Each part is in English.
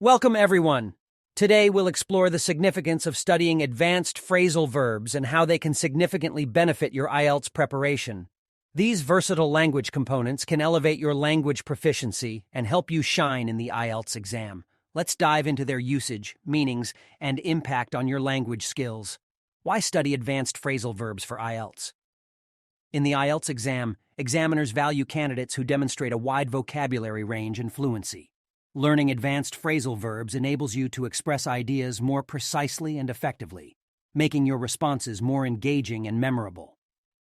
Welcome, everyone. Today, we'll explore the significance of studying advanced phrasal verbs and how they can significantly benefit your IELTS preparation. These versatile language components can elevate your language proficiency and help you shine in the IELTS exam. Let's dive into their usage, meanings, and impact on your language skills. Why study advanced phrasal verbs for IELTS? In the IELTS exam, examiners value candidates who demonstrate a wide vocabulary range and fluency. Learning advanced phrasal verbs enables you to express ideas more precisely and effectively, making your responses more engaging and memorable.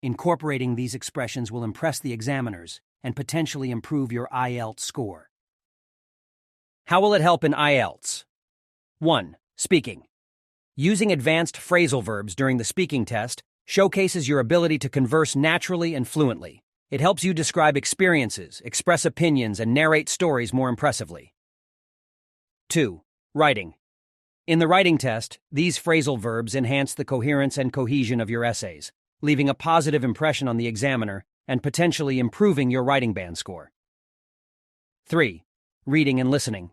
Incorporating these expressions will impress the examiners and potentially improve your IELTS score. How will it help in IELTS? 1. Speaking. Using advanced phrasal verbs during the speaking test showcases your ability to converse naturally and fluently. It helps you describe experiences, express opinions, and narrate stories more impressively. 2. Writing. In the writing test, these phrasal verbs enhance the coherence and cohesion of your essays, leaving a positive impression on the examiner and potentially improving your writing band score. 3. Reading and listening.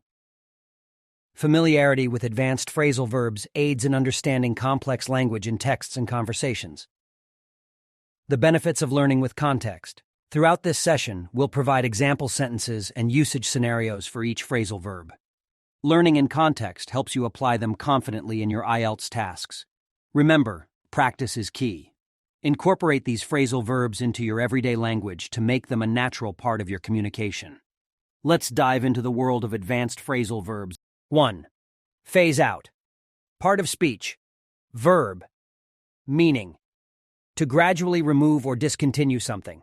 Familiarity with advanced phrasal verbs aids in understanding complex language in texts and conversations. The benefits of learning with context. Throughout this session, we'll provide example sentences and usage scenarios for each phrasal verb. Learning in context helps you apply them confidently in your IELTS tasks. Remember, practice is key. Incorporate these phrasal verbs into your everyday language to make them a natural part of your communication. Let's dive into the world of advanced phrasal verbs. 1. Phase out. Part of speech. Verb. Meaning. To gradually remove or discontinue something.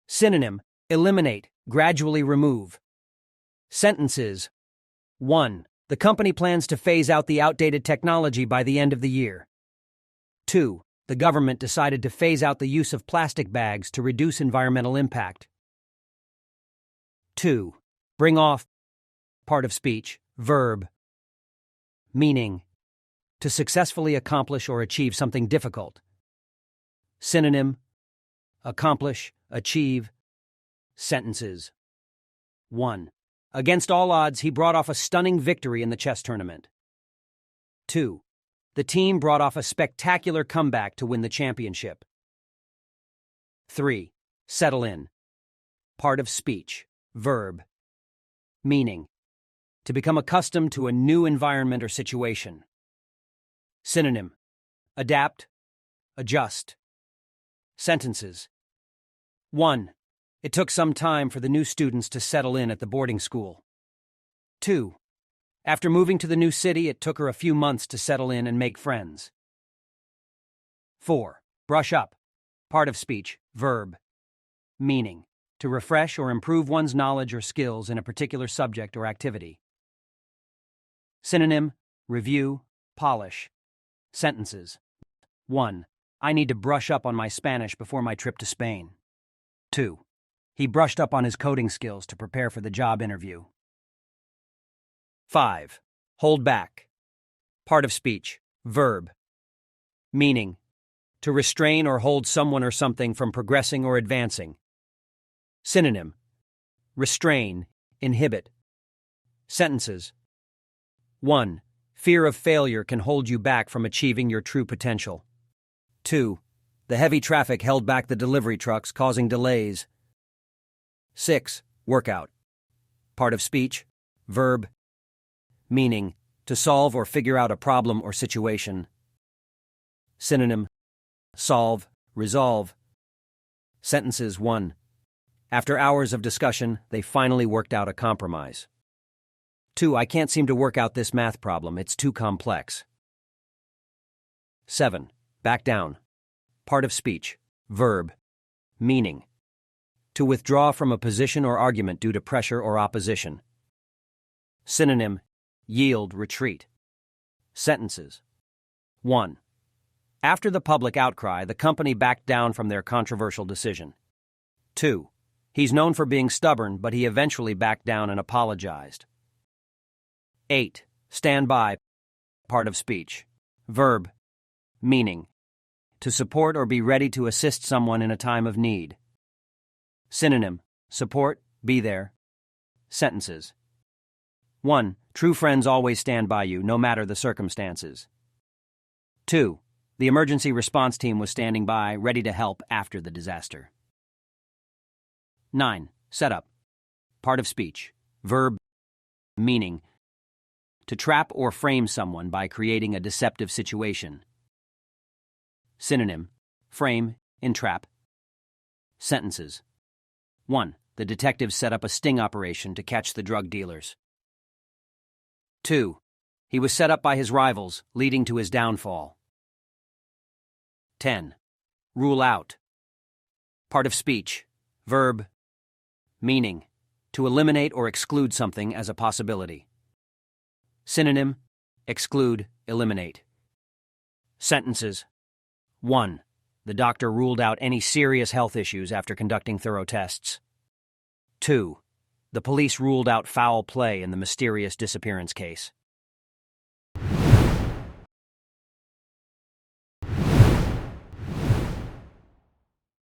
Synonym. Eliminate, gradually remove. Sentences. 1. The company plans to phase out the outdated technology by the end of the year. 2. The government decided to phase out the use of plastic bags to reduce environmental impact. 2. Bring off. Part of speech. Verb. Meaning. To successfully accomplish or achieve something difficult. Synonym. Accomplish, achieve. Sentences. 1. Against all odds, he brought off a stunning victory in the chess tournament. 2. The team brought off a spectacular comeback to win the championship. 3. Settle in. Part of speech. Verb. Meaning. To become accustomed to a new environment or situation. Synonym. Adapt, adjust. Sentences. 1. It took some time for the new students to settle in at the boarding school. 2. After moving to the new city, it took her a few months to settle in and make friends. 4. Brush up. Part of speech. Verb. Meaning. To refresh or improve one's knowledge or skills in a particular subject or activity. Synonym. Review, polish. Sentences. 1. I need to brush up on my Spanish before my trip to Spain. 2. He brushed up on his coding skills to prepare for the job interview. 5. Hold back. Part of speech. Verb. Meaning. To restrain or hold someone or something from progressing or advancing. Synonym. Restrain, inhibit. Sentences. 1. Fear of failure can hold you back from achieving your true potential. 2. The heavy traffic held back the delivery trucks, causing delays. 6. Workout. Part of speech. Verb. Meaning. To solve or figure out a problem or situation. Synonym. Solve, resolve. Sentences. 1. After hours of discussion, they finally worked out a compromise. 2. I can't seem to work out this math problem. It's too complex. 7. Back down. Part of speech. Verb. Meaning. To withdraw from a position or argument due to pressure or opposition. Synonym. Yield, retreat. Sentences. 1. After the public outcry, the company backed down from their controversial decision. 2. He's known for being stubborn, but he eventually backed down and apologized. 8. Stand by. Part of speech. Verb. Meaning. To support or be ready to assist someone in a time of need. Synonym. Support, be there. Sentences. 1. True friends always stand by you, no matter the circumstances. 2. The emergency response team was standing by, ready to help after the disaster. 9. Setup. Part of speech. Verb. Meaning. To trap or frame someone by creating a deceptive situation. Synonym. Frame, entrap. Sentences. 1. The detectives set up a sting operation to catch the drug dealers. 2. He was set up by his rivals, leading to his downfall. 10. Rule out. Part of speech. Verb. Meaning. To eliminate or exclude something as a possibility. Synonym. Exclude, eliminate. Sentences. 1. The doctor ruled out any serious health issues after conducting thorough tests. 2. The police ruled out foul play in the mysterious disappearance case.